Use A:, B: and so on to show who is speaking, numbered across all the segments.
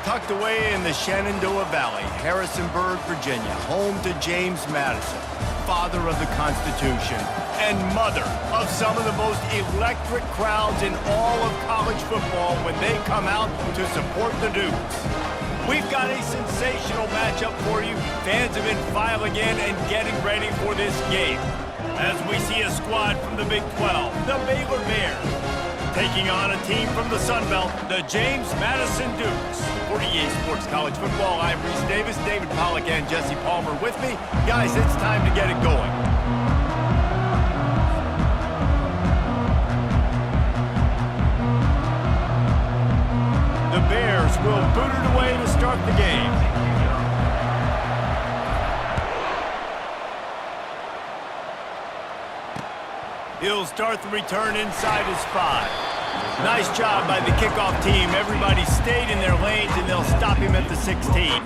A: Tucked away in the Shenandoah Valley, Harrisonburg, Virginia, home to James Madison, father of the Constitution, and mother of some of the most electric crowds in all of college football when they come out to support the Dukes. We've got a sensational matchup for you. Fans have been filing in and getting ready for this game. As we see a squad from the Big 12, the Baylor Bears, taking on a team from the Sun Belt, the James Madison Dukes. For EA Sports College Football, I'm Reese Davis, David Pollack, and Jesse Palmer with me. Guys, it's time to get it going. The Bears will boot it away to start the game. He'll start the return inside his 5. Nice job by the kickoff team. Everybody stayed in their lanes, and they'll stop him at the 16.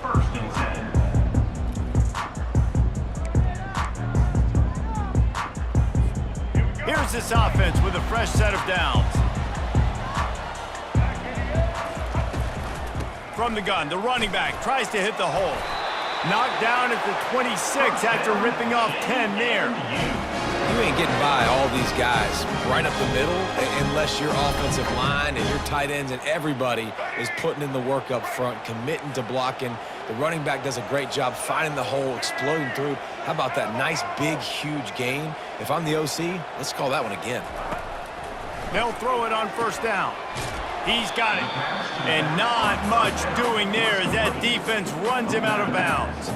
B: First and 10.
A: Here's this offense with a fresh set of downs. From the gun, the running back tries to hit the hole. Knocked down at the 26 after ripping off 10 there.
C: You ain't getting by all these guys right up the middle unless your offensive line and your tight ends and everybody is putting in the work up front, committing to blocking. The running back does a great job finding the hole, exploding through. How about that nice, big, huge gain? If I'm the OC, let's call that one again.
A: They'll throw it on first down. He's got it. And not much doing there as that defense runs him out of bounds.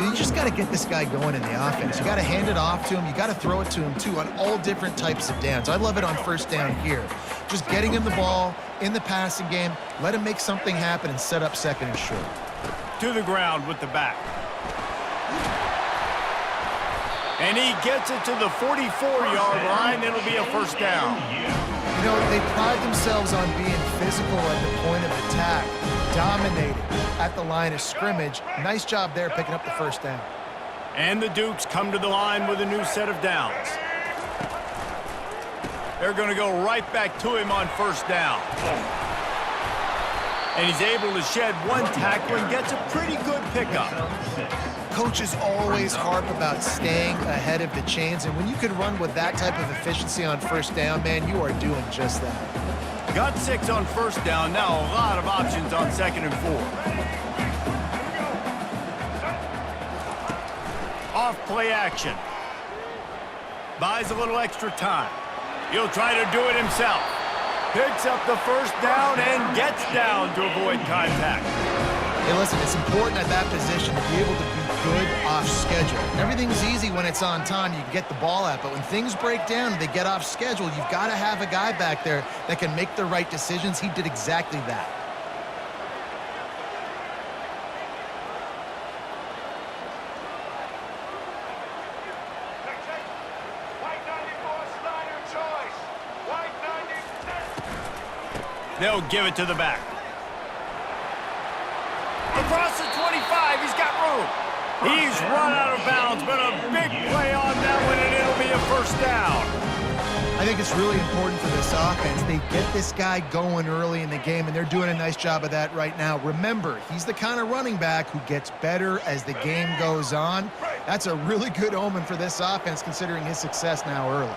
D: You just got to get this guy going in the offense. You got to hand it off to him. You got to throw it to him, too, on all different types of downs. I love it on first down here. Just getting him the ball in the passing game, let him make something happen and set up second and short.
A: To the ground with the back. And he gets it to the 44-yard line. It'll be a first down.
D: You know, they pride themselves on being physical at the point of attack, dominating at the line of scrimmage. Nice job there picking up the first down.
A: And the Dukes come to the line with a new set of downs. They're going to go right back to him on first down. And he's able to shed one tackle and gets a pretty good pickup.
D: Coaches always harp about staying ahead of the chains, and when you can run with that type of efficiency on first down, man, you are doing just that.
A: Got 6 on first down. Now a lot of options on 2nd and 4. Off play action. Buys a little extra time. He'll try to do it himself. Picks up the first down and gets down to avoid contact.
D: Hey, listen, it's important at that position to be able to be good off schedule. Everything's easy when it's on time. You can get the ball out, but when things break down and they get off schedule, you've got to have a guy back there that can make the right decisions. He did exactly that.
A: They'll give it to the back. Across the 25, he's got room. He's run out of bounds, but a big play on that one, and it'll be a first down.
D: I think it's really important for this offense. They get this guy going early in the game, and they're doing a nice job of that right now. Remember, he's the kind of running back who gets better as the game goes on. That's a really good omen for this offense, considering his success now early.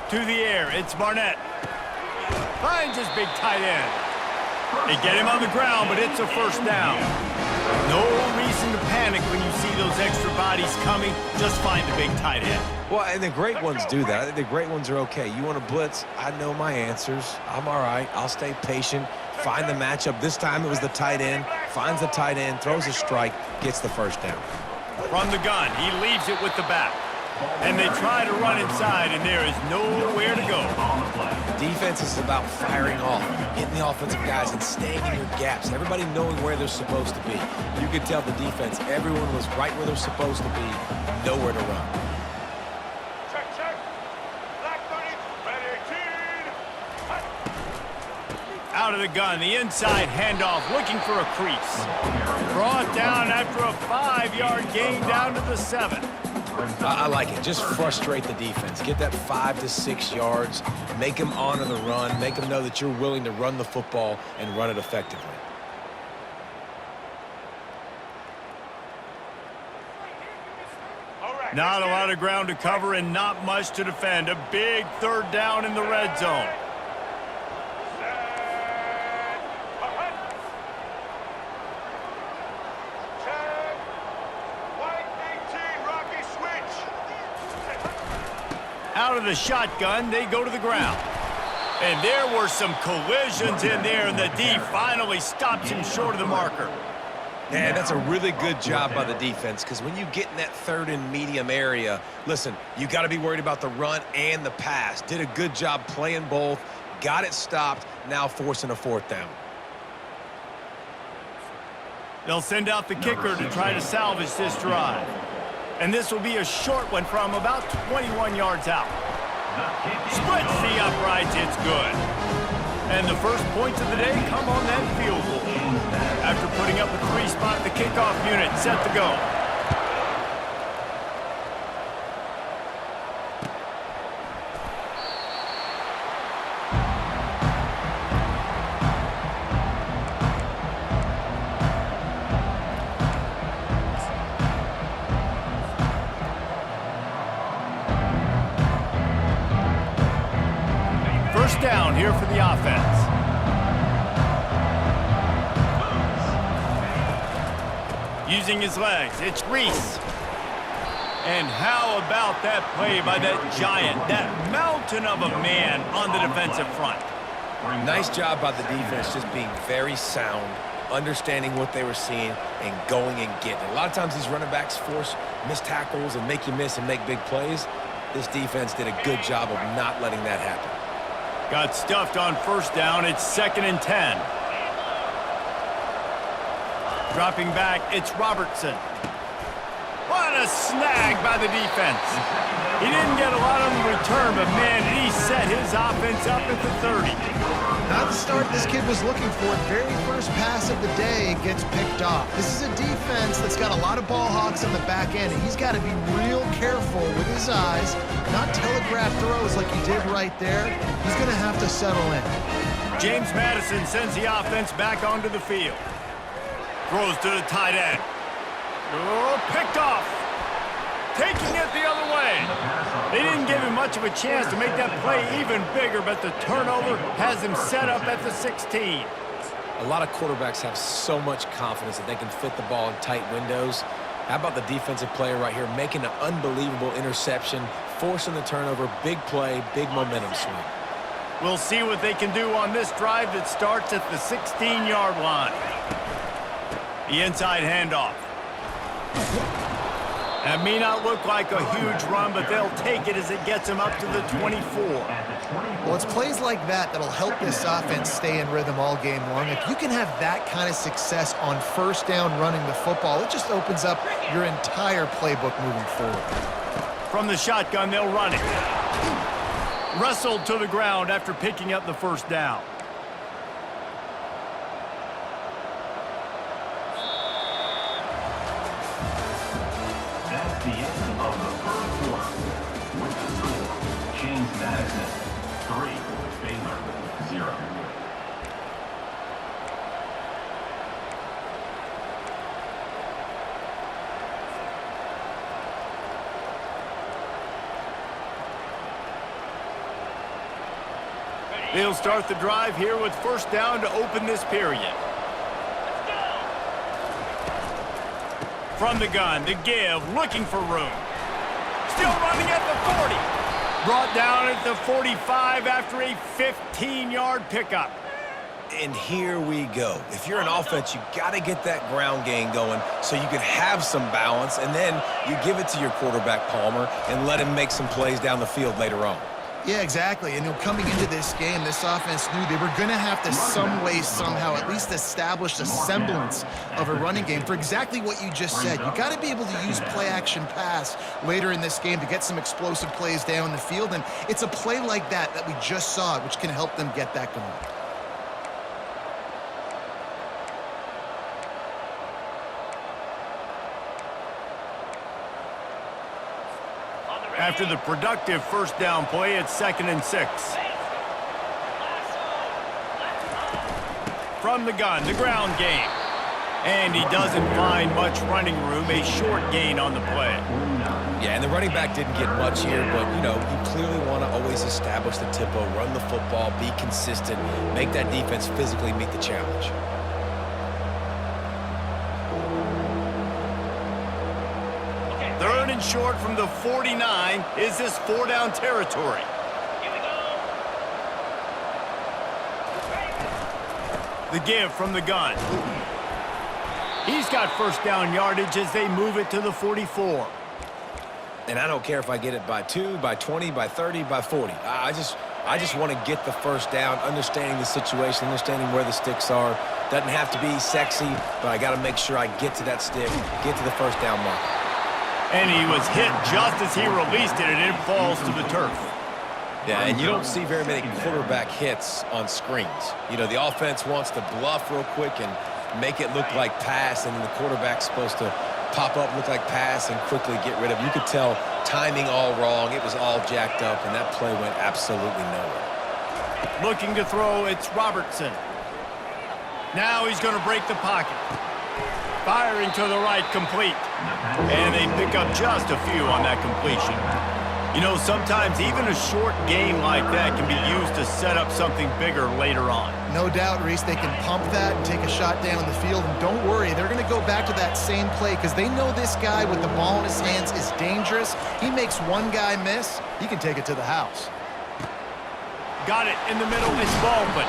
A: To the air, it's Barnett. Finds his big tight end. They get him on the ground, but it's a first down. No reason to panic when you see those extra bodies coming. Just find the big tight end.
C: Well, and the great ones do that. I think the great ones are okay. You want to blitz? I know my answers. I'm all right. I'll stay patient. Find the matchup. This time it was the tight end. Finds the tight end, throws a strike, gets the first down.
A: From the gun, he leaves it with the back. And they try to run inside, and there is nowhere to go.
C: Defense is about firing off, hitting the offensive guys, and staying in your gaps. Everybody knowing where they're supposed to be. You could tell the defense, everyone was right where they're supposed to be, nowhere to run.
A: Check. Black 30, red 18. Out of the gun, the inside handoff, looking for a crease. Brought down after a 5-yard gain down to the 7.
C: I like it. Just frustrate the defense. Get that 5 to 6 yards. Make them honor the run. Make them know that you're willing to run the football and run it effectively.
A: Not a lot of ground to cover and not much to defend. A big third down in the red zone. Out of the shotgun, they go to the ground. And there were some collisions in there, and the D finally stops him short of the marker.
C: Yeah, that's a really good job by the defense, because when you get in that third and medium area, listen, you got to be worried about the run and the pass. Did a good job playing both, got it stopped, now forcing a fourth down.
A: They'll send out the kicker to try to salvage this drive. And this will be a short one from about 21 yards out. Splits the uprights, it's good. And the first points of the day come on that field goal. After putting up a 3-spot, the kickoff unit set to go. First down here for the offense. Using his legs, it's Reese. And how about that play by that giant, that mountain of a man on the defensive front?
C: Nice job by the defense, just being very sound, understanding what they were seeing, and going and getting it. A lot of times these running backs force missed tackles and make you miss and make big plays. This defense did a good job of not letting that happen.
A: Got stuffed on first down. It's 2nd and 10. Dropping back, it's Robertson. What a snag by the defense. He didn't get a lot of return, but man, did he set his offense up at the 30.
D: Not the start this kid was looking for. Very first pass of the day gets picked off. This is a defense that's got a lot of ball hawks on the back end, and he's got to be real careful with his eyes, not telegraph throws like he did right there. He's going to have to settle in.
A: James Madison sends the offense back onto the field. Throws to the tight end. Oh, picked off. Taking it the other way. They didn't give him much of a chance to make that play even bigger, but the turnover has him set up at the 16.
C: A lot of quarterbacks have so much confidence that they can fit the ball in tight windows. How about the defensive player right here making an unbelievable interception, forcing the turnover, big play, big momentum swing.
A: We'll see what they can do on this drive that starts at the 16-yard line. The inside handoff. That may not look like a huge run, but they'll take it as it gets them up to the 24.
D: Well, it's plays like that that'll help this offense stay in rhythm all game long. If you can have that kind of success on first down running the football, it just opens up your entire playbook moving forward.
A: From the shotgun, they'll run it. Wrestled to the ground after picking up the first down.
B: That's the end of the first quarter. With the score, James Madison 3, Baylor 0.
A: They'll start the drive here with first down to open this period. From the gun, the give, looking for room. Still running at the 40. Brought down at the 45 after a 15-yard pickup.
C: And here we go. If you're an offense, you got to get that ground game going so you can have some balance, and then you give it to your quarterback, Palmer, and let him make some plays down the field later on.
D: Yeah, exactly. And coming into this game, this offense knew they were going to have to some way, somehow, at least establish a semblance of a running game for exactly what you just said. You got to be able to use play-action pass later in this game to get some explosive plays down the field. And it's a play like that we just saw, which can help them get that going.
A: After the productive first down play, it's 2nd and 6. From the gun, the ground game. And he doesn't find much running room, a short gain on the play.
C: Yeah, and the running back didn't get much here, but, you clearly want to always establish the tempo, run the football, be consistent, make that defense physically meet the challenge.
A: Third and short from the 49. Is this 4-down territory? The give from the gun. He's got first down yardage as they move it to the 44.
C: And I don't care if I get it by 2, by 20, by 30, by 40. I just want to get the first down, understanding the situation, understanding where the sticks are. Doesn't have to be sexy, but I got to make sure I get to that stick, get to the first down mark.
A: And he was hit just as he released it, and it falls to the turf.
C: Yeah, and you don't see very many quarterback hits on screens. The offense wants to bluff real quick and make it look like pass, and then the quarterback's supposed to pop up, look like pass, and quickly get rid of it. You could tell timing all wrong. It was all jacked up, and that play went absolutely nowhere.
A: Looking to throw, it's Robertson. Now he's going to break the pocket. Firing to the right, complete. And they pick up just a few on that completion. Sometimes even a short game like that can be used to set up something bigger later on.
D: No doubt, Reese, they can pump that and take a shot down the field. And don't worry, they're going to go back to that same play because they know this guy with the ball in his hands is dangerous. He makes one guy miss, he can take it to the house.
A: Got it in the middle, it's Baldwin.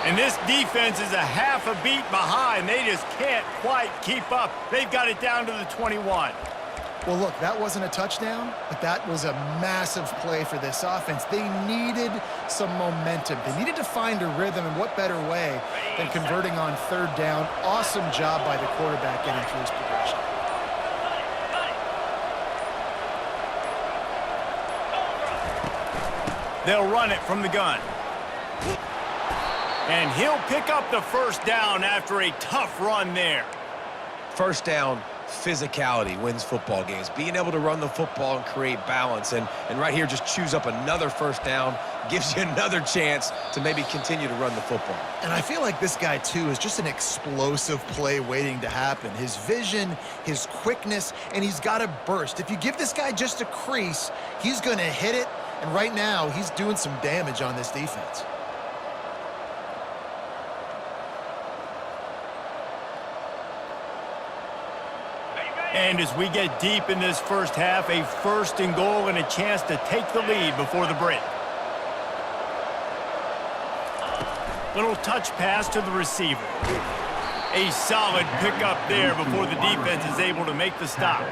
A: And this defense is a half a beat behind. They just can't quite keep up. They've got it down to the 21.
D: Well, look, that wasn't a touchdown, but that was a massive play for this offense. They needed some momentum. They needed to find a rhythm, and what better way than converting on third down. Awesome job by the quarterback getting through his progression.
A: They'll run it from the gun. And he'll pick up the first down after a tough run there.
C: First down, physicality wins football games. Being able to run the football and create balance. And right here, just choose up another first down, gives you another chance to maybe continue to run the football.
D: And I feel like this guy, too, is just an explosive play waiting to happen. His vision, his quickness, and he's got a burst. If you give this guy just a crease, he's going to hit it. And right now, he's doing some damage on this defense.
A: And as we get deep in this first half, a 1st and goal and a chance to take the lead before the break. Little touch pass to the receiver. A solid pickup there before the defense is able to make the stop.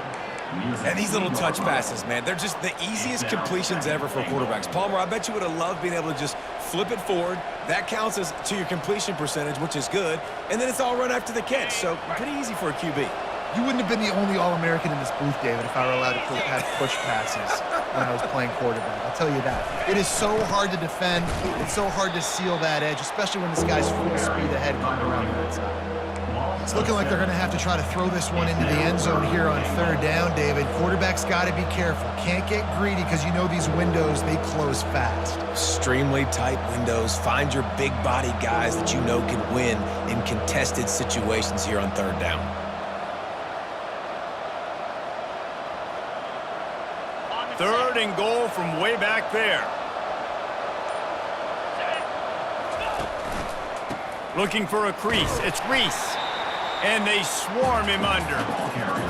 C: And these little touch passes, man, they're just the easiest completions ever for quarterbacks. Palmer, I bet you would have loved being able to just flip it forward. That counts as to your completion percentage, which is good. And then it's all run after the catch, so pretty easy for a QB.
D: You wouldn't have been the only All-American in this booth, David, if I were allowed to have push passes when I was playing quarterback. I'll tell you that. It is so hard to defend. It's so hard to seal that edge, especially when this guy's full speed ahead coming around the outside. It's looking like they're going to have to try to throw this one into the end zone here on 3rd down, David. Quarterback's got to be careful. Can't get greedy because you know these windows, they close fast.
C: Extremely tight windows. Find your big body guys that you know can win in contested situations here on 3rd down.
A: 3rd and goal from way back there. Looking for a crease. It's Reese. And they swarm him under.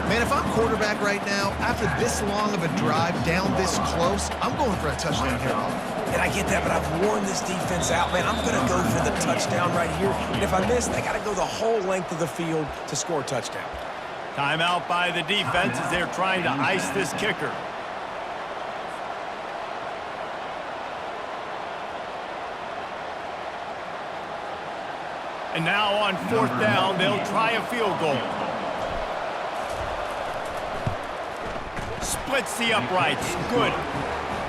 D: Man, if I'm quarterback right now, after this long of a drive down this close, I'm going for a touchdown here.
C: And I get that, but I've worn this defense out, man. I'm going to go for the touchdown right here. And if I miss, they got to go the whole length of the field to score a touchdown.
A: Timeout by the defense as they're trying to ice this kicker. And now on 4th down, they'll try a field goal. Splits the uprights. Good.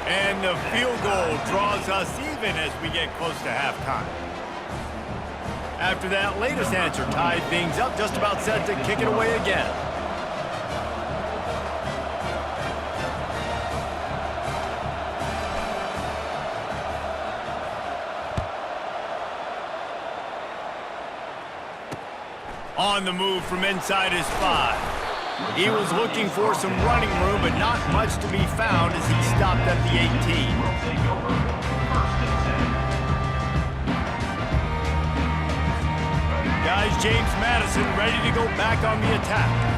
A: And the field goal draws us even as we get close to halftime. After that latest answer tied things up, just about set to kick it away again. On the move from inside his 5. He was looking for some running room, but not much to be found as he stopped at the 18. Guys, James Madison ready to go back on the attack.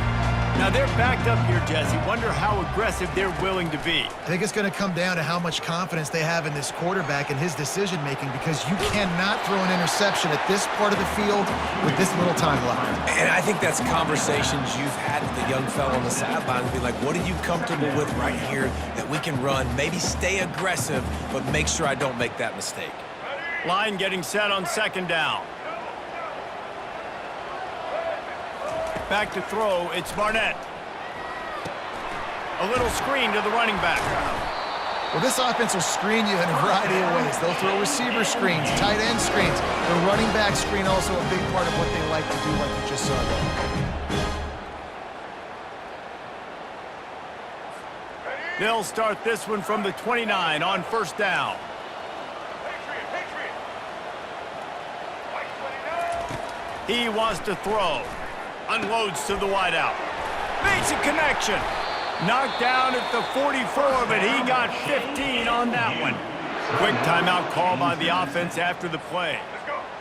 A: Now they're backed up here, Jesse. Wonder how aggressive they're willing to be.
D: I think it's going to come down to how much confidence they have in this quarterback and his decision-making, because you cannot throw an interception at this part of the field with this little time left.
C: And I think that's conversations you've had with the young fellow on the sideline to be like, what are you comfortable with right here that we can run? Maybe stay aggressive, but make sure I don't make that mistake.
A: Line getting set on 2nd down. Back to throw, it's Barnett. A little screen to the running back.
D: Well, this offense will screen you in a variety of ways. They'll throw receiver screens, tight end screens. The running back screen also a big part of what they like to do, like you just saw there.
A: They'll start this one from the 29 on 1st down. He wants to throw. Unloads to the wideout. Makes a connection. Knocked down at the 44, but he got 15 on that one. Quick timeout call by the offense after the play.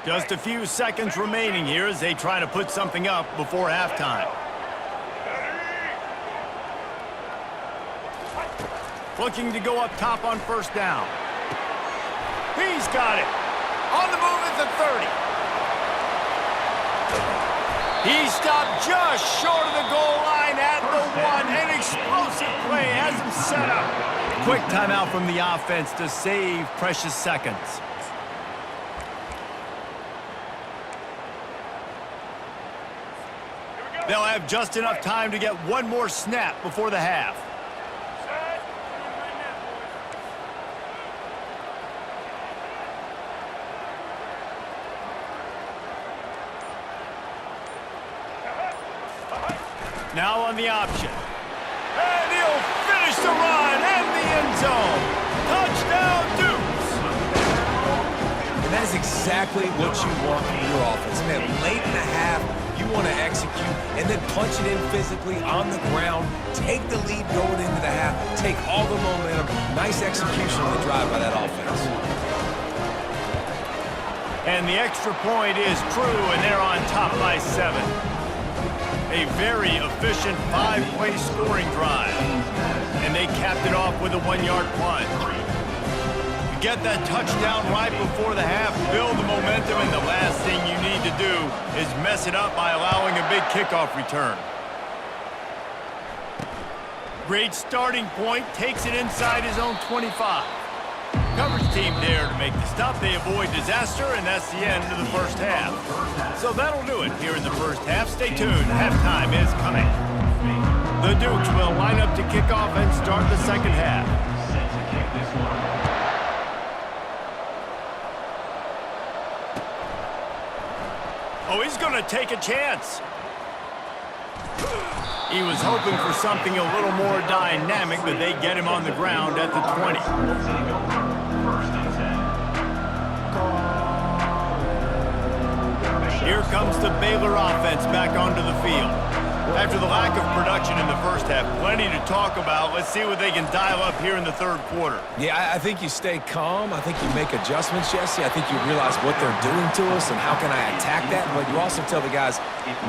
A: Just a few seconds remaining here as they try to put something up before halftime. Looking to go up top on 1st down. He's got it. On the move at the 30. He stopped just short of the goal line at the 1. An explosive play has him set up. Quick timeout from the offense to save precious seconds. They'll have just enough time to get one more snap before the half. Now on the option. And he'll finish the run and the end zone. Touchdown, Dukes.
C: And that is exactly what you want from your offense. Man, late in the half, you want to execute and then punch it in physically on the ground, take the lead going into the half, take all the momentum. Nice execution on the drive by that offense.
A: And the extra point is true, and they're on top by 7. A very efficient 5-play scoring drive. And they capped it off with a 1-yard punt. You get that touchdown right before the half, build the momentum, and the last thing you need to do is mess it up by allowing a big kickoff return. Great starting point, takes it inside his own 25. Coverage team there to make the stop. They avoid disaster, and that's the end of the first half. So that'll do it here in the first half. Stay tuned. Halftime is coming. The Dukes will line up to kick off and start the second half.
B: Set to kick this one.
A: Oh, he's going to take a chance. He was hoping for something a little more dynamic, but they get him on the ground at the 20.
B: Take over. First and 10.
A: Here comes the Baylor offense back onto the field. After the lack of production in the first half, plenty to talk about. Let's see what they can dial up here in the third quarter.
C: Yeah, I think you stay calm. I think you make adjustments, Jesse. I think you realize what they're doing to us and how can I attack that. But you also tell the guys,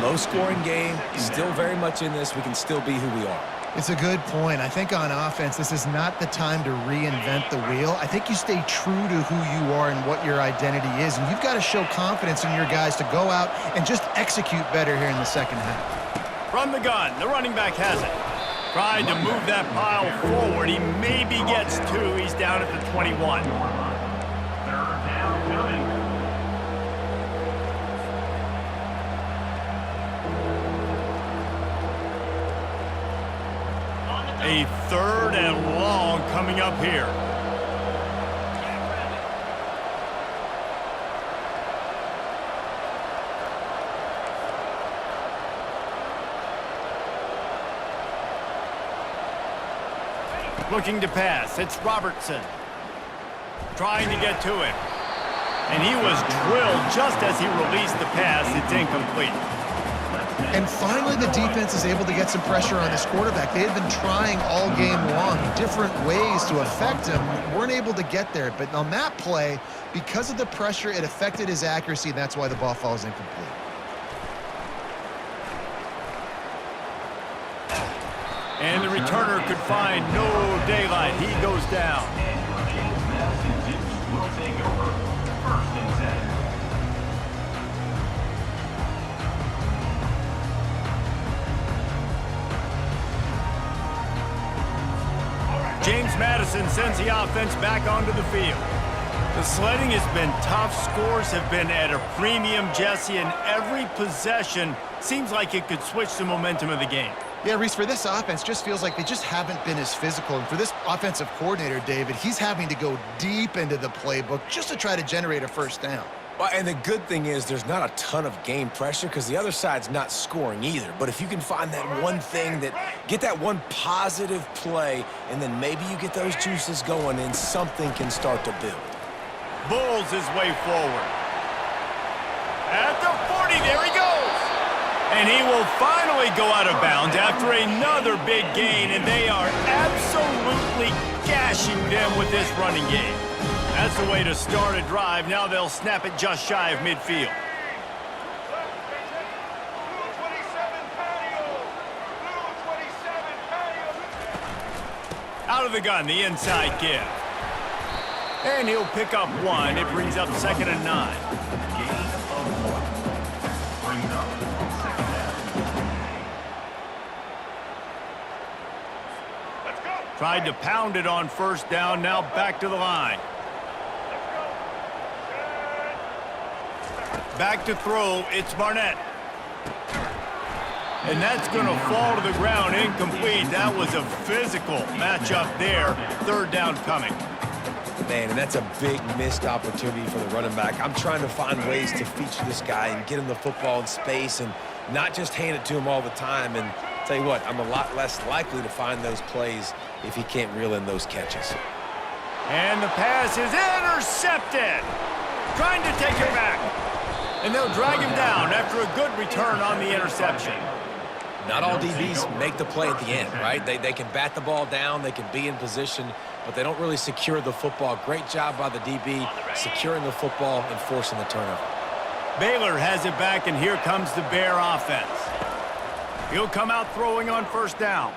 C: low-scoring game, still very much in this. We can still be who we are.
D: It's a good point. I think on offense, this is not the time to reinvent the wheel. I think you stay true to who you are and what your identity is. And you've got to show confidence in your guys to go out and just execute better here in the second half.
A: From the gun, the running back has it. Trying to move that pile forward. He maybe gets 2. He's down at the 21.
B: Third down coming.
A: A third and long coming up here. Looking to pass. It's Robertson. Trying to get to him. And he was drilled just as he released the pass. It's incomplete.
D: And finally, the defense is able to get some pressure on this quarterback. They had been trying all game long, different ways to affect him. Weren't able to get there. But on that play, because of the pressure, it affected his accuracy, and that's why the ball falls incomplete.
B: And the returner could find no daylight. He goes down. James Madison Dukes will take over. First and 10.
A: James Madison sends the offense back onto the field. The sledding has been tough. Scores have been at a premium, Jesse, and every possession seems like it could switch the momentum of the game.
D: Yeah, Reese, for this offense, just feels like they just haven't been as physical. And for this offensive coordinator, David, he's having to go deep into the playbook just to try to generate a first down.
C: Well, and the good thing is there's not a ton of game pressure because the other side's not scoring either. But if you can find that one thing get that one positive play, and then maybe you get those juices going and something can start to build.
A: Bulls his way forward. At the 40, there he goes. And he will finally go out of bounds after another big gain, and they are absolutely gashing them with this running game. That's the way to start a drive. Now they'll snap it just shy of midfield. Out of the gun, the inside give. And he'll pick up 1. It brings up 2nd and 9.
B: Gain of 1. Brings up second down.
A: Tried to pound it on first down. Now back to the line. Back to throw. It's Barnett. And that's going to fall to the ground incomplete. That was a physical matchup there. Third down coming.
C: Man, and that's a big missed opportunity for the running back. I'm trying to find ways to feature this guy and get him the football in space and not just hand it to him all the time. And Tell you what, I'm a lot less likely to find those plays if he can't reel in those catches.
A: And the pass is intercepted. Trying to take it back. And they'll drag him down after a good return on the interception.
C: Not all DBs make the play at the end, right? They can bat the ball down, they can be in position, but they don't really secure the football. Great job by the DB securing the football and forcing the turnover.
A: Baylor has it back, and here comes the Bear offense. He'll come out throwing on first down.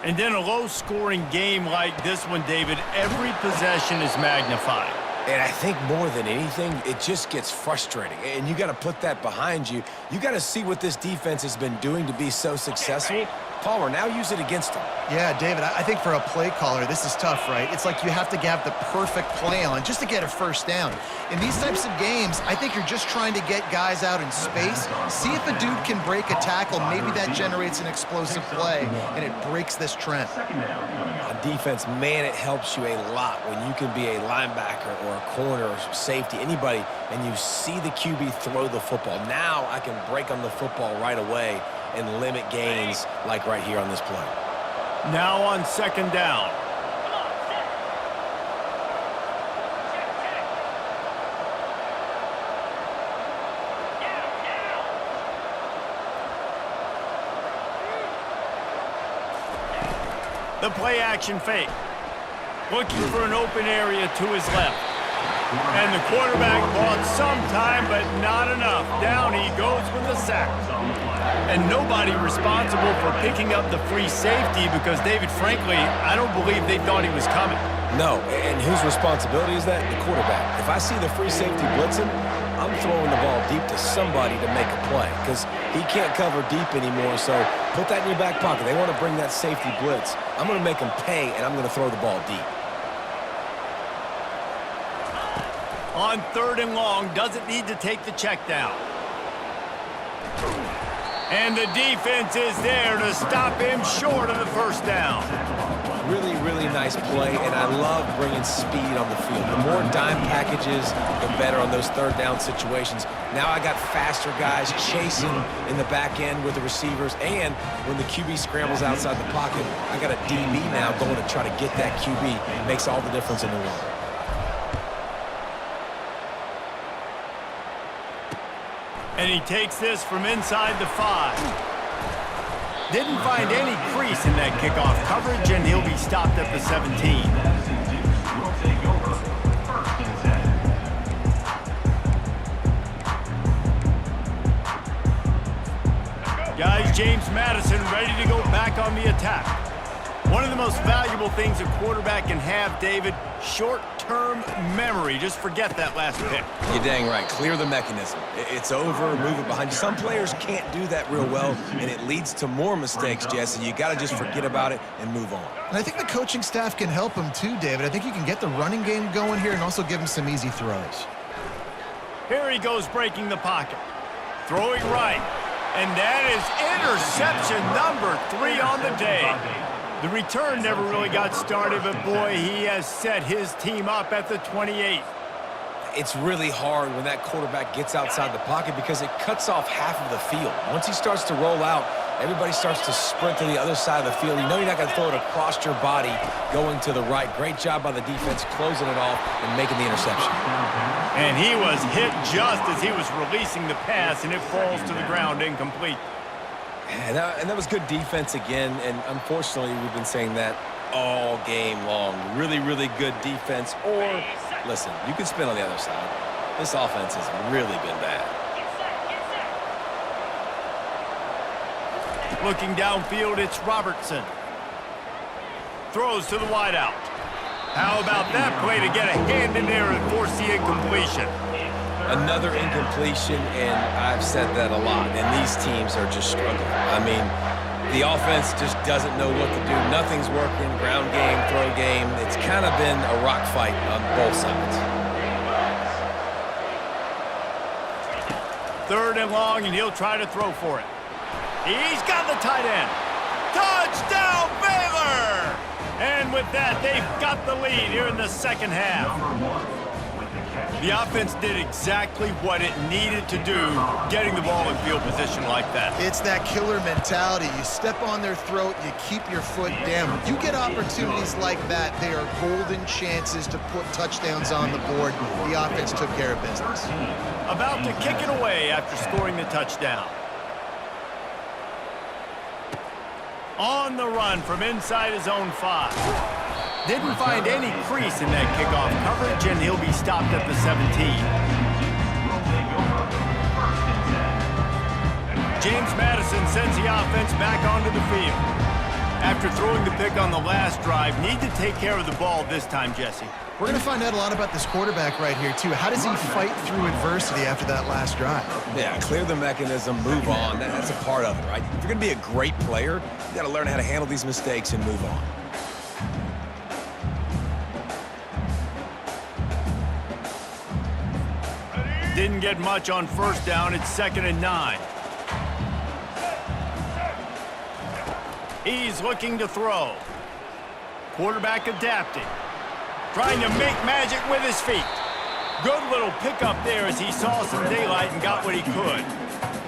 A: And then a low-scoring game like this one, David, every possession is magnified.
C: And I think more than anything, it just gets frustrating. And you got to put that behind you. You got to see what this defense has been doing to be so successful. Palmer, now use it against them.
D: Yeah, David, I think for a play caller, this is tough, right? It's like you have to have the perfect play on just to get a first down. In these types of games, I think you're just trying to get guys out in space, see if a dude can break a tackle. Maybe that generates an explosive play, and it breaks this trend.
C: On defense, man, it helps you a lot when you can be a linebacker or a corner or safety, anybody, and you see the QB throw the football. Now I can break on the football right away and limit gains like right here on this play.
A: Now on second down. The play action fake. Looking for an open area to his left. And the quarterback bought some time, but not enough. Down he goes with the sack. And nobody responsible for picking up the free safety because, David, frankly, I don't believe they thought he was coming.
C: No, and whose responsibility is that? The quarterback. If I see the free safety blitzing, I'm throwing the ball deep to somebody to make a play because he can't cover deep anymore, so put that in your back pocket. They want to bring that safety blitz. I'm going to make them pay, and I'm going to throw the ball deep.
A: On third and long, doesn't need to take the check down. And the defense is there to stop him short of the first down.
C: Really, really nice play, and I love bringing speed on the field. The more dime packages, the better on those third down situations. Now I got faster guys chasing in the back end with the receivers, and when the QB scrambles outside the pocket, I got a DB now going to try to get that QB. Makes all the difference in the world.
A: And he takes this from inside the 5. Didn't find any crease in that kickoff coverage, and he'll be stopped at the 17.
B: Will take over first and 10.
A: Guys, James Madison ready to go back on the attack. One of the most valuable things a quarterback can have, David, short-term memory. Just forget that last pick.
C: You're dang right. Clear the mechanism. It's over, move it behind you. Some players can't do that real well, and it leads to more mistakes, Jesse. You got to just forget about it and move on.
D: And I think the coaching staff can help him too, David. I think you can get the running game going here and also give him some easy throws.
A: Here he goes breaking the pocket. Throwing right. And that is interception number 3 on the day. The return never really got started, but boy, he has set his team up at the 28.
C: It's really hard when that quarterback gets outside the pocket because it cuts off half of the field. Once he starts to roll out, everybody starts to sprint to the other side of the field. You know you're not going to throw it across your body going to the right. Great job by the defense closing it off and making the interception.
A: And he was hit just as he was releasing the pass, and it falls to the ground incomplete.
C: And that was good defense again, and unfortunately we've been saying that all game long. Really, really good defense. Or, listen, you can spin on the other side. This offense has really been bad.
A: Looking downfield, it's Robertson. Throws to the wideout. How about that play to get a hand in there and force the incompletion?
C: Another incompletion, and I've said that a lot, and these teams are just struggling. I mean, the offense just doesn't know what to do. Nothing's working, ground game, throw game. It's kind of been a rock fight on both sides.
A: Third and long, and he'll try to throw for it. He's got the tight end. Touchdown, Baylor! And with that, they've got the lead here in the second half.
B: Number 1 with the catch.
A: The offense did exactly what it needed to do, getting the ball in field position like that.
D: It's that killer mentality. You step on their throat, you keep your foot down. When you get opportunities like that, they are golden chances to put touchdowns on the board. The offense took care of business.
A: About to kick it away after scoring the touchdown. On the run from inside his own 5. Didn't find any crease in that kickoff coverage, and he'll be stopped at the 17. James Madison sends the offense back onto the field. After throwing the pick on the last drive, need to take care of the ball this time, Jesse.
D: We're going to find out a lot about this quarterback right here, too. How does he fight through adversity after that last drive?
C: Yeah, clear the mechanism, move on. That's a part of it, right? If you're going to be a great player, you got to learn how to handle these mistakes and move on.
A: Didn't get much on first down. It's 2nd and 9. He's looking to throw. Quarterback adapting. Trying to make magic with his feet. Good little pickup there as he saw some daylight and got what he could.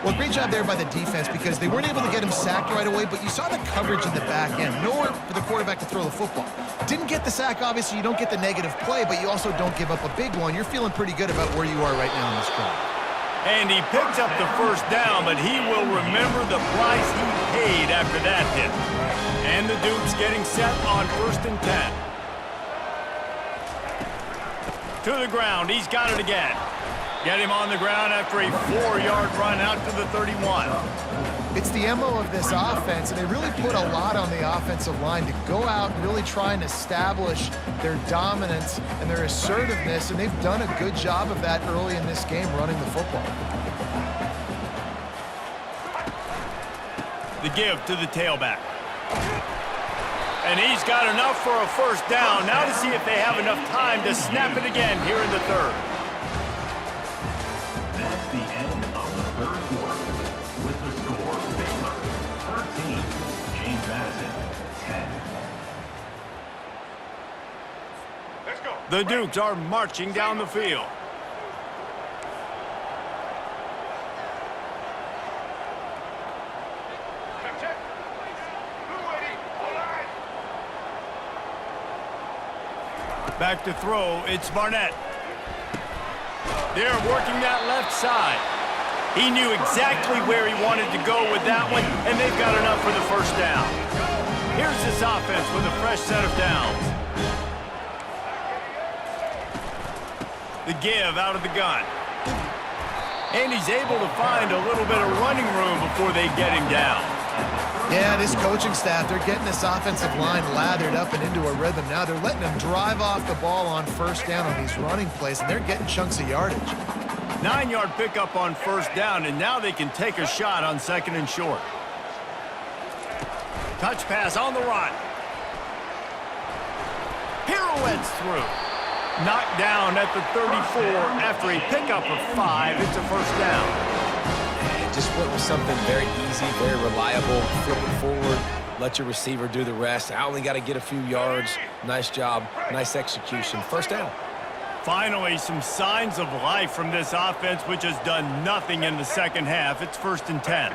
D: Well, great job there by the defense because they weren't able to get him sacked right away, but you saw the coverage in the back end. Nowhere for the quarterback to throw the football. Didn't get the sack, obviously. You don't get the negative play, but you also don't give up a big one. You're feeling pretty good about where you are right now in this drive.
A: And he picks up the first down, but he will remember the price he paid after that hit. And the Dukes getting set on 1st and 10. To the ground. He's got it again. Get him on the ground after a 4-yard run out to the 31.
D: It's the MO of this offense, and they really put a lot on the offensive line to go out and really try and establish their dominance and their assertiveness, and they've done a good job of that early in this game running the football.
A: The give to the tailback. And he's got enough for a first down. Now to see if they have enough time to snap it again here in the 3rd.
B: That's the end of the 3rd quarter. With the score, Baylor 13, James Madison 10.
A: Let's go. The Dukes are marching down the field. Back to throw, it's Barnett. They're working that left side. He knew exactly where he wanted to go with that one, and they've got enough for the first down. Here's this offense with a fresh set of downs. The give out of the gun. And he's able to find a little bit of running room before they get him down.
D: Yeah, this coaching staff, they're getting this offensive line lathered up and into a rhythm. Now they're letting them drive off the ball on first down on these running plays, and they're getting chunks of yardage.
A: 9-yard pickup on first down, and now they can take a shot on 2nd and short. Touch pass on the run. Pirouettes through. Knocked down at the 34 after a pickup of 5. It's a first down.
C: Just went with something very easy, very reliable. Flip it forward, let your receiver do the rest. I only got to get a few yards. Nice job, nice execution. First down.
A: Finally, some signs of life from this offense, which has done nothing in the second half. It's 1st and 10.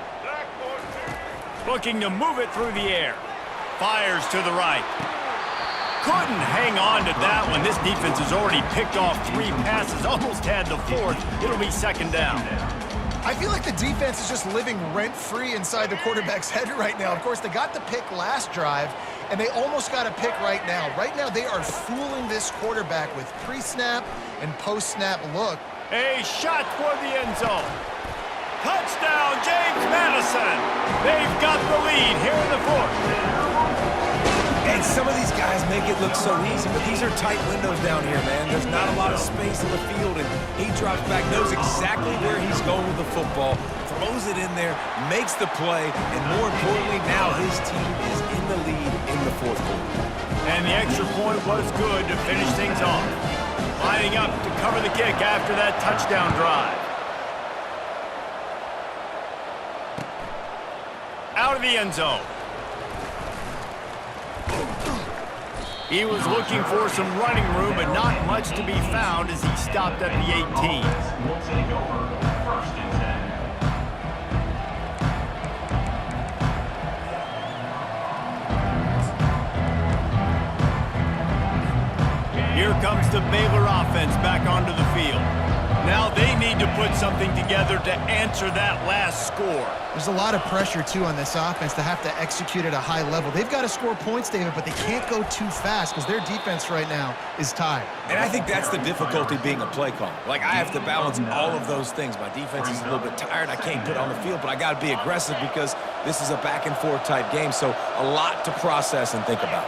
A: Looking to move it through the air. Fires to the right. Couldn't hang on to that one. This defense has already picked off 3 passes, almost had the 4th. It'll be 2nd down.
D: I feel like the defense is just living rent-free inside the quarterback's head right now. Of course, they got the pick last drive, and they almost got a pick right now. Right now, they are fooling this quarterback with pre-snap and post-snap look.
A: A shot toward the end zone. Touchdown, James Madison. They've got the lead here in the 4th.
C: And some of these guys make it look so easy, but these are tight windows down here, man. There's not a lot of space in the field, and he drops back, knows exactly where he's going with the football, throws it in there, makes the play, and more importantly, now his team is in the lead in the 4th quarter.
A: And the extra point was good to finish things off. Lining up to cover the kick after that touchdown drive. Out of the end zone. He was looking for some running room, but not much to be found as he stopped at the 18.
B: Will take over 1st and 10.
A: Here comes the Baylor offense back onto the field. Now they need to put something together to answer that last score.
D: There's a lot of pressure, too, on this offense to have to execute at a high level. They've got to score points, David, but they can't go too fast because their defense right now is tired.
C: And I think that's the difficulty being a play caller. Like, I have to balance all of those things. My defense is a little bit tired. I can't put on the field, but I got to be aggressive because this is a back-and-forth type game, so a lot to process and think about.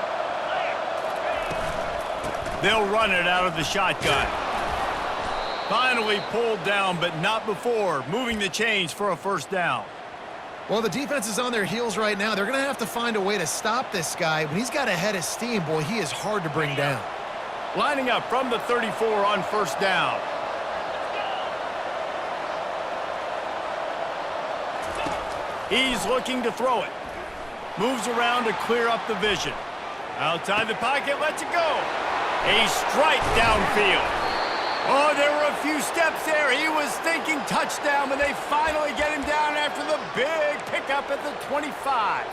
A: They'll run it out of the shotgun. Finally pulled down, but not before moving the chains for a 1st down.
D: Well, the defense is on their heels right now. They're going to have to find a way to stop this guy. When he's got a head of steam, boy, he is hard to bring down.
A: Lining up from the 34 on 1st down. He's looking to throw it. Moves around to clear up the vision. Outside the pocket, lets it go. A strike downfield. Oh, there were a few steps there. He was thinking touchdown, but they finally get him down after the big pickup at the 25.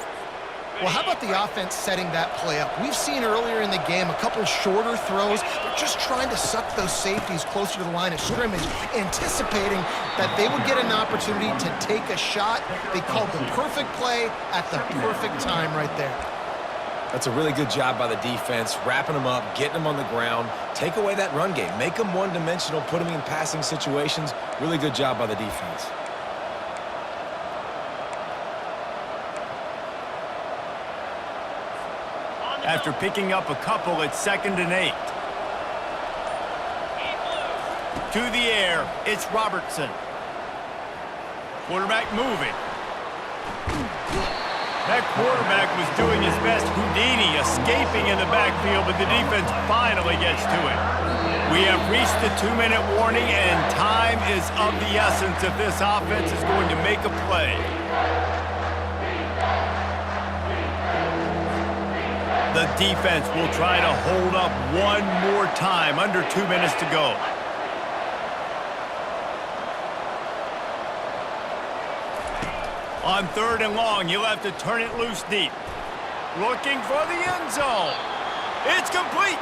D: Well, how about the offense setting that play up? We've seen earlier in the game a couple shorter throws. They're just trying to suck those safeties closer to the line of scrimmage, anticipating that they would get an opportunity to take a shot. They called the perfect play at the perfect time right there.
C: That's a really good job by the defense, wrapping them up, getting them on the ground, take away that run game, make them one-dimensional, put them in passing situations. Really good job by the defense.
A: After picking up a couple, it's 2nd and 8. To the air, it's Robertson. Quarterback moving. That quarterback was doing his best. Houdini escaping in the backfield, but the defense finally gets to it. We have reached the 2-minute warning, and time is of the essence if this offense is going to make a play. The defense will try to hold up one more time. Under 2 minutes to go. On 3rd and long, you'll have to turn it loose deep. Looking for the end zone. It's complete.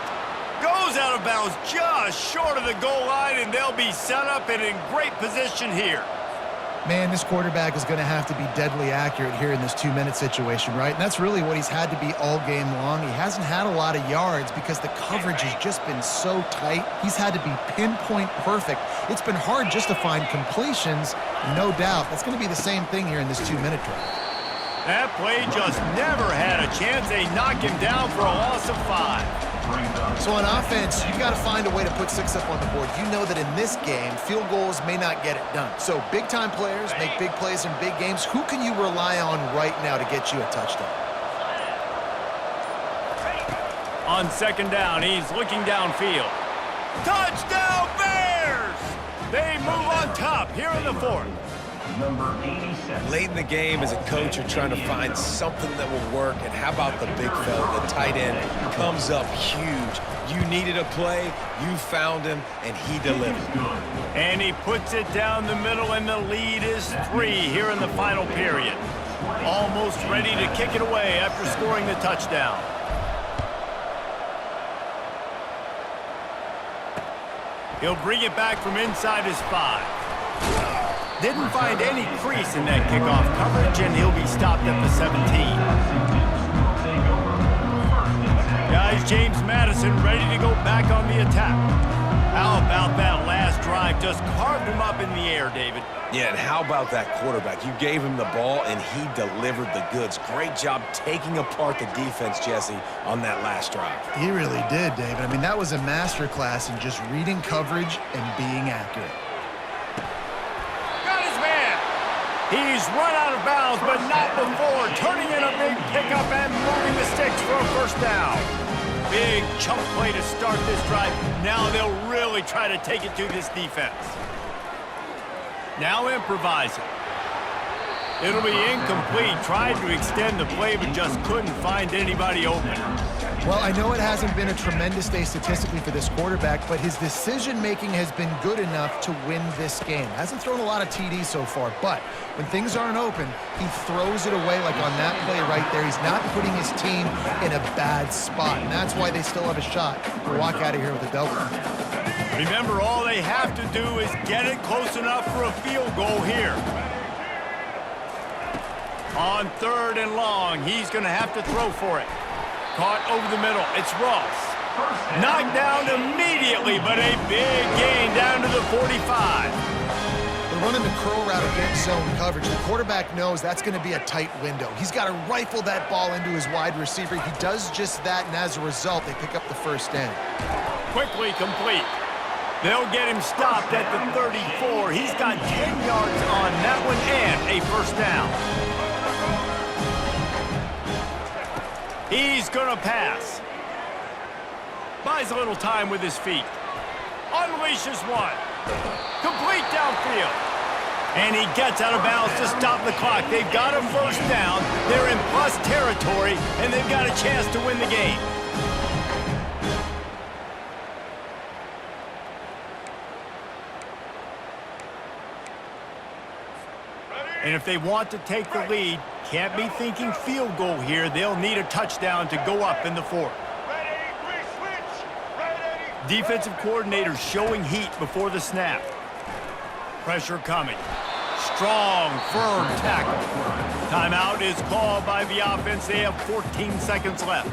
A: Goes out of bounds just short of the goal line, and they'll be set up and in great position here.
D: Man, this quarterback is going to have to be deadly accurate here in this 2-minute situation, right? And that's really what he's had to be all game long. He hasn't had a lot of yards because the coverage has just been so tight. He's had to be pinpoint perfect. It's been hard just to find completions, no doubt. That's going to be the same thing here in this 2-minute drive.
A: That play just never had a chance. They knock him down for a loss of 5.
D: So on offense, you've got to find a way to put 6 up on the board. You know that in this game, field goals may not get it done. So big-time players make big plays in big games. Who can you rely on right now to get you a touchdown?
A: On 2nd down, he's looking downfield. Touchdown Bears! They move on top here in the 4th.
B: Number 87.
C: Late in the game, as a coach, you're trying to find something that will work. And how about the big fella, the tight end, comes up huge. You needed a play, you found him, and he delivered.
A: And he puts it down the middle, and the lead is 3 here in the final period. Almost ready to kick it away after scoring the touchdown. He'll bring it back from inside his 5. Didn't find any crease in that kickoff coverage, and he'll be stopped at the 17. Guys, James Madison ready to go back on the attack. How about that last drive? Just carved him up in the air, David.
C: Yeah, and how about that quarterback? You gave him the ball, and he delivered the goods. Great job taking apart the defense, Jesse, on that last drive.
D: He really did, David. I mean, that was a masterclass in just reading coverage and being accurate.
A: He's run out of bounds, but not before turning in a big pickup and moving the sticks for a 1st down. Big chunk play to start this drive. Now they'll really try to take it to this defense. Now improvising. It'll be incomplete. Tried to extend the play, but just couldn't find anybody open.
D: Well, I know it hasn't been a tremendous day statistically for this quarterback, but his decision-making has been good enough to win this game. Hasn't thrown a lot of TDs so far, but when things aren't open, he throws it away like on that play right there. He's not putting his team in a bad spot, and that's why they still have a shot to walk out of here with a W.
A: Remember, all they have to do is get it close enough for a field goal here. On 3rd and long, he's going to have to throw for it. Caught over the middle. It's Ross. Knocked down immediately, but a big gain down to the 45.
D: They're running the curl route against zone coverage. The quarterback knows that's going to be a tight window. He's got to rifle that ball into his wide receiver. He does just that, and as a result, they pick up the first down.
A: Quickly complete. They'll get him stopped at the 34. He's got 10 yards on that one and a first down. He's going to pass. Buys a little time with his feet. Unleashes one. Complete downfield. And he gets out of bounds to stop the clock. They've got a first down. They're in plus territory, and they've got a chance to win the game. And if they want to take the lead, can't be thinking field goal here. They'll need a touchdown to go up in the 4th. Defensive coordinator showing heat before the snap. Pressure coming. Strong, firm tackle. Timeout is called by the offense. They have 14 seconds left.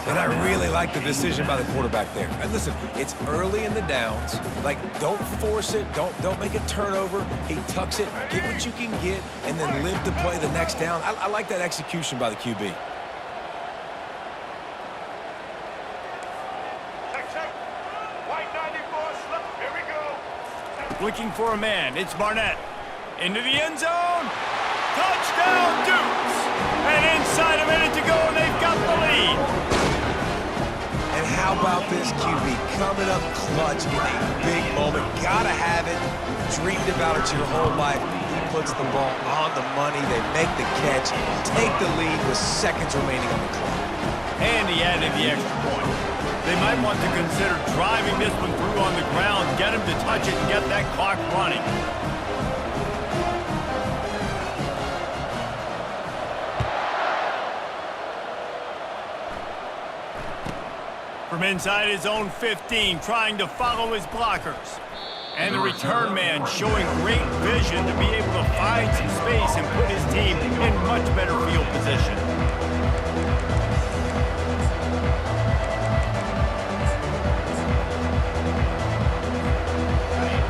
C: And I really like the decision by the quarterback there. And listen, it's early in the downs. Like, don't force it. Don't make a turnover. He tucks it, get what you can get, and then live to play the next down. I like that execution by the QB.
A: Looking for a man. It's Barnett. Into the end zone. Touchdown, Dukes! And inside a minute to go, and they've got the lead.
C: And how about this QB coming up clutch in a big moment? Gotta have it. Dreamed about it your whole life. He puts the ball on the money. They make the catch, take the lead with seconds remaining on the clock.
A: And he added the extra point. They might want to consider driving this one through on the ground, get him to touch it, and get that clock running. From inside his own 15, trying to follow his blockers. And the return man showing great vision to be able to find some space and put his team in much better field position.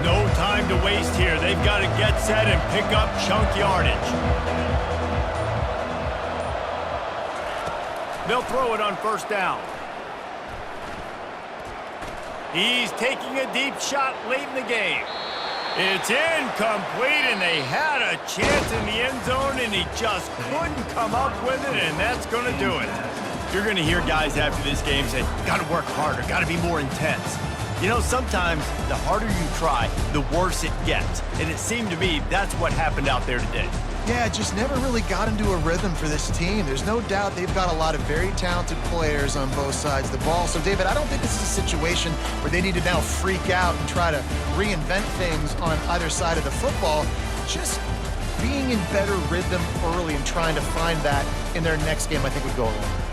A: No time to waste here. They've got to get set and pick up chunk yardage. They'll throw it on first down. He's taking a deep shot late in the game. It's incomplete, and they had a chance in the end zone, and he just couldn't come up with it, and that's going to do it. You're going to hear guys after this game say, got to work harder, got to be more intense. You know, sometimes the harder you try, the worse it gets. And it seemed to me that's what happened out there today.
D: Yeah, just never really got into a rhythm for this team. There's no doubt they've got a lot of very talented players on both sides of the ball. So, David, I don't think this is a situation where they need to now freak out and try to reinvent things on either side of the football. Just being in better rhythm early and trying to find that in their next game, I think would go a long way.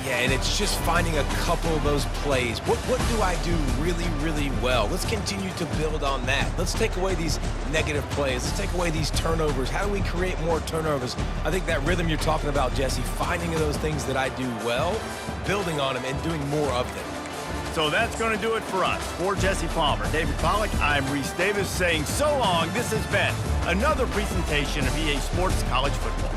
C: Yeah, and it's just finding a couple of those plays. What do I do really, really well? Let's continue to build on that. Let's take away these negative plays. Let's take away these turnovers. How do we create more turnovers? I think that rhythm you're talking about, Jesse, finding those things that I do well, building on them, and doing more of them.
A: So that's going to do it for us. For Jesse Palmer, David Pollack, I'm Reese Davis saying so long. This has been another presentation of EA Sports College Football.